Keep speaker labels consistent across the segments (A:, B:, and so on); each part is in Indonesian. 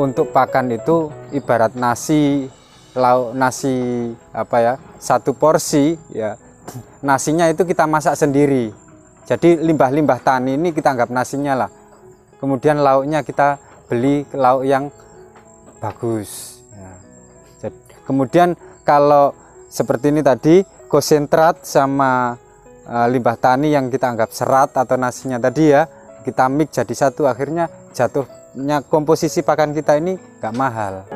A: untuk pakan itu ibarat nasi, lauk nasi apa ya, satu porsi ya, nasinya itu kita masak sendiri. Jadi limbah-limbah tani ini kita anggap nasinya lah. Kemudian lauknya kita beli lauk yang bagus ya. Kemudian kalau seperti ini tadi konsentrat sama limbah tani yang kita anggap serat atau nasinya tadi ya, kita mix jadi satu, akhirnya jatuhnya komposisi pakan kita ini nggak mahal.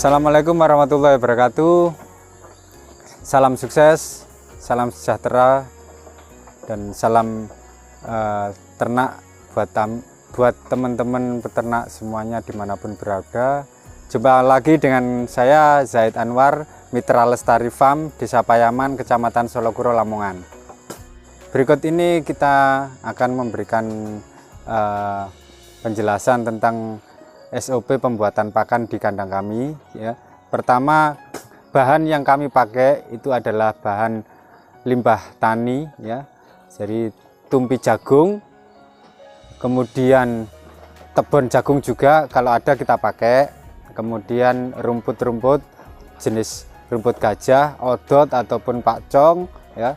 A: Assalamualaikum warahmatullahi wabarakatuh. Salam sukses, salam sejahtera, dan salam ternak buat teman-teman peternak semuanya dimanapun berada. Jumpa lagi dengan saya Zaid Anwar, Mitra Lestari Farm, Desa Payaman, Kecamatan Solokuro, Lamongan. Berikut ini kita akan memberikan penjelasan tentang SOP pembuatan pakan di kandang kami ya. Pertama, bahan yang kami pakai itu adalah bahan limbah tani ya. Jadi tumpi jagung, kemudian tebon jagung juga kalau ada kita pakai, kemudian rumput-rumput jenis rumput gajah, odot ataupun pakcong ya.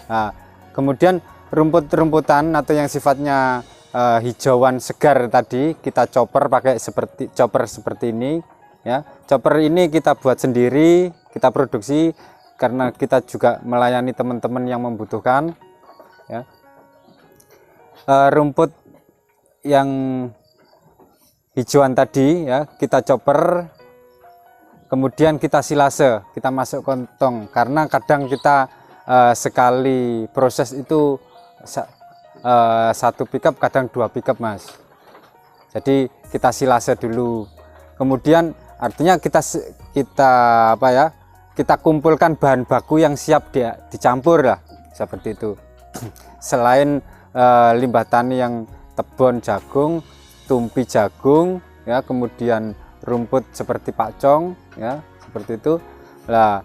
A: Nah, kemudian rumput-rumputan atau yang sifatnya hijauan segar tadi kita pakai chopper seperti ini ya. Chopper ini kita buat sendiri, kita produksi karena kita juga melayani teman-teman yang membutuhkan ya. Rumput yang hijauan tadi ya kita chopper, kemudian kita silase, kita masuk kantong karena kadang kita sekali proses itu satu pickup kadang dua pickup mas. Jadi kita silase dulu, kemudian artinya kita apa ya, kita kumpulkan bahan baku yang siap dicampur lah seperti itu. Selain limbah tani yang tebon jagung, tumpi jagung ya, kemudian rumput seperti pakcong ya, seperti itu lah.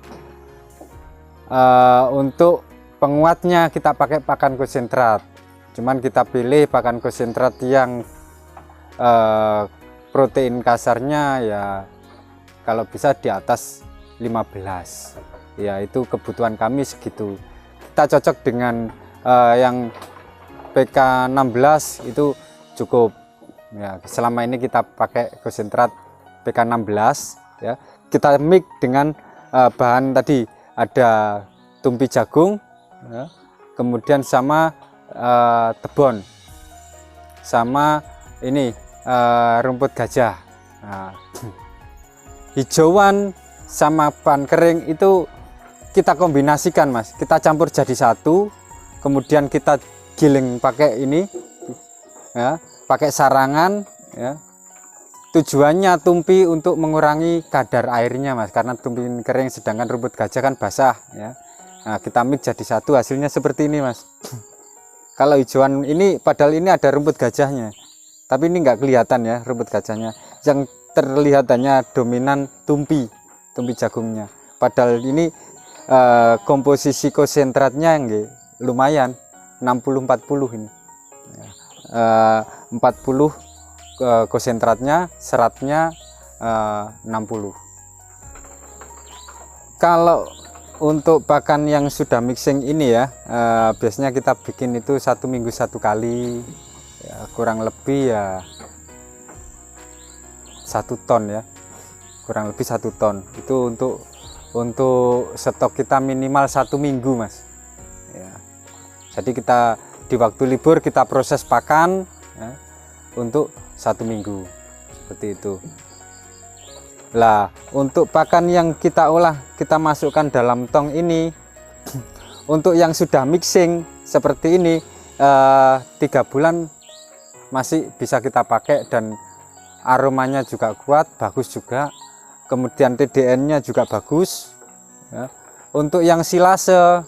A: Untuk penguatnya kita pakai pakan konsentrat. Cuman kita pilih pakan konsentrat yang protein kasarnya ya kalau bisa di atas 15 ya, itu kebutuhan kami segitu. Kita cocok dengan yang PK16 itu cukup ya. Selama ini kita pakai konsentrat PK16 ya. Kita mix dengan bahan tadi ada tumpi jagung ya, kemudian sama tebon sama ini rumput gajah. Nah, hijauan sama bahan kering itu kita kombinasikan mas, kita campur jadi satu, kemudian kita giling pakai ini ya, pakai sarangan ya. Tujuannya tumpi untuk mengurangi kadar airnya mas, karena tumpi kering sedangkan rumput gajah kan basah ya. Nah, kita mix jadi satu, hasilnya seperti ini mas. Kalau hijauan ini padahal ini ada rumput gajahnya, tapi ini nggak kelihatan ya rumput gajahnya. Yang terlihat hanya dominan tumpi jagungnya. Padahal ini komposisi konsentratnya lumayan 60-40 ini. 40 konsentratnya, seratnya 60. Kalau untuk pakan yang sudah mixing ini ya, biasanya kita bikin itu 1 minggu 1 kali ya, kurang lebih ya 1 ton ya, kurang lebih 1 ton. Itu untuk stok kita minimal 1 minggu mas ya. Jadi kita di waktu libur kita proses pakan ya, untuk 1 minggu seperti itu. Lah, untuk pakan yang kita olah, kita masukkan dalam tong ini. Untuk yang sudah mixing seperti ini 3 bulan masih bisa kita pakai dan aromanya juga kuat, bagus juga. Kemudian TDN-nya juga bagus ya. Untuk yang silase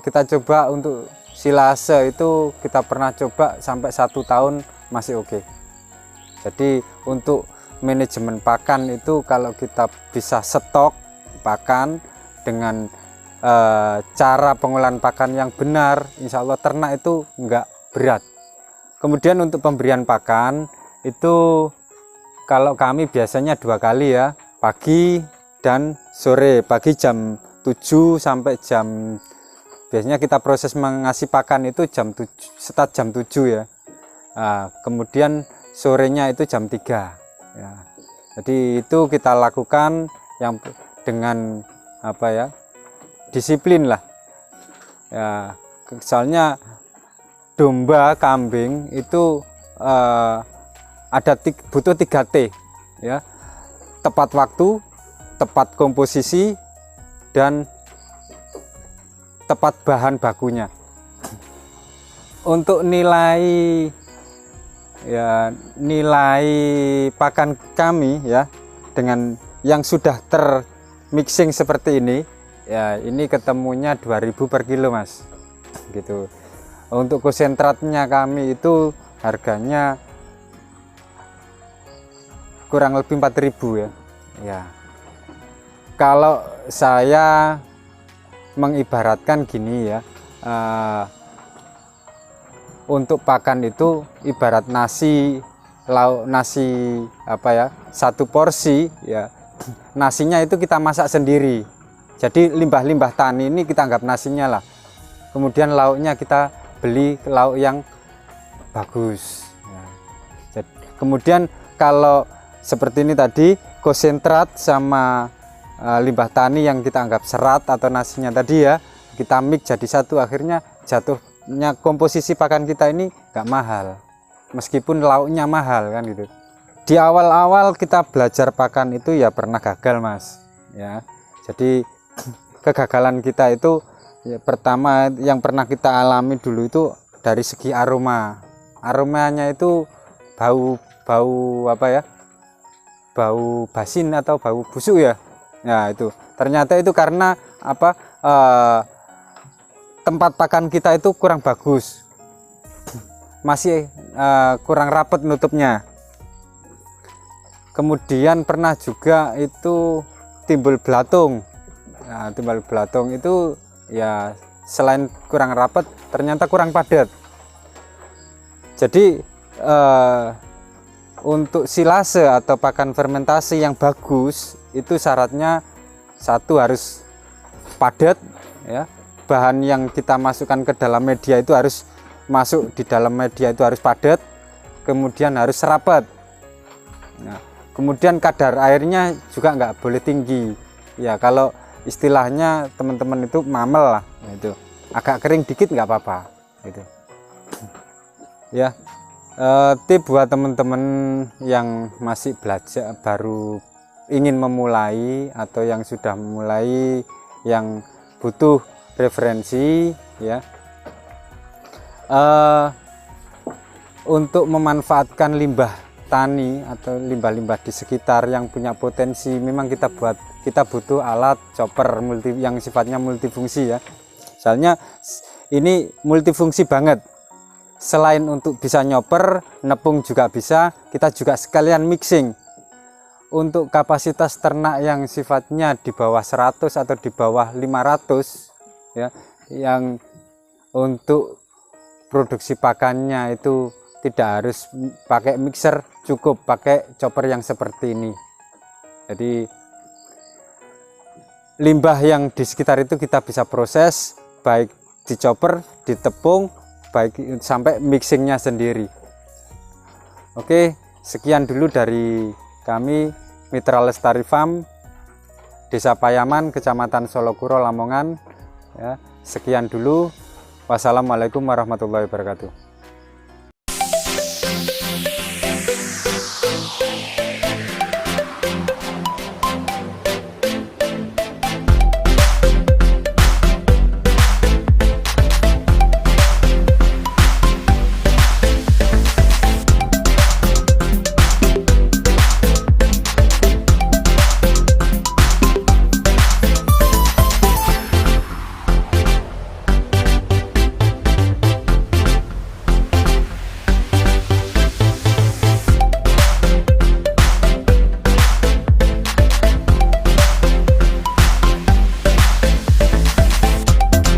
A: kita coba, untuk silase itu kita pernah coba sampai 1 tahun masih oke. Jadi untuk manajemen pakan itu kalau kita bisa stok pakan dengan cara pengolahan pakan yang benar, insya Allah ternak itu enggak berat. Kemudian untuk pemberian pakan itu kalau kami biasanya 2 kali ya, pagi dan sore. Pagi jam 7 sampai biasanya kita proses mengasih pakan itu start jam 7 ya. Nah, kemudian sorenya itu jam 3 ya. Jadi itu kita lakukan yang dengan apa ya, disiplin lah ya. Soalnya domba, kambing itu butuh 3T ya, tepat waktu, tepat komposisi, dan tepat bahan bakunya. Untuk nilai pakan kami ya, dengan yang sudah termixing seperti ini ya, ini ketemunya 2000 per kilo Mas, gitu. Untuk konsentratnya kami itu harganya kurang lebih 4000 ya. Ya. Kalau saya mengibaratkan gini ya, untuk pakan itu ibarat nasi, lauk nasi apa ya, 1 porsi ya, nasinya itu kita masak sendiri. Jadi limbah-limbah tani ini kita anggap nasinya lah. Kemudian lauknya kita beli lauk yang bagus ya. Kemudian kalau seperti ini tadi, konsentrat sama limbah tani yang kita anggap serat atau nasinya tadi ya, kita mix jadi satu, akhirnya jatuhnya komposisi pakan kita ini nggak mahal, meskipun lauknya mahal kan gitu. Di awal-awal kita belajar pakan itu ya pernah gagal Mas ya. Jadi kegagalan kita itu ya, pertama yang pernah kita alami dulu itu dari segi aromanya itu bau apa ya, bau basin atau bau busuk ya. Nah itu ternyata itu karena apa, tempat pakan kita itu kurang bagus, masih kurang rapat nutupnya. Kemudian pernah juga itu timbul belatung. Nah, timbul belatung itu ya selain kurang rapat ternyata kurang padat. Jadi untuk silase atau pakan fermentasi yang bagus itu syaratnya satu harus padat ya, bahan yang kita masukkan ke dalam media itu harus masuk di dalam media itu harus padat, kemudian harus rapat. Nah, kemudian kadar airnya juga nggak boleh tinggi ya, kalau istilahnya teman-teman itu mamel lah itu, agak kering dikit nggak apa-apa gitu ya. Tip buat teman-teman yang masih belajar, baru ingin memulai atau yang sudah memulai, yang butuh referensi ya, untuk memanfaatkan limbah tani atau limbah-limbah di sekitar yang punya potensi, memang kita butuh alat chopper yang sifatnya multifungsi ya. Soalnya ini multifungsi banget. Selain untuk bisa nyopper, nepung juga bisa, kita juga sekalian mixing. Untuk kapasitas ternak yang sifatnya di bawah 100 atau di bawah 500 ya, yang untuk produksi pakannya itu tidak harus pakai mixer, cukup pakai chopper yang seperti ini. Jadi limbah yang di sekitar itu kita bisa proses, baik di chopper, di tepung, baik sampai mixingnya sendiri. Oke, sekian dulu dari kami Mitra Lestari Farm, Desa Payaman, Kecamatan Solokuro, Lamongan ya. Sekian dulu. Wassalamualaikum warahmatullahi wabarakatuh.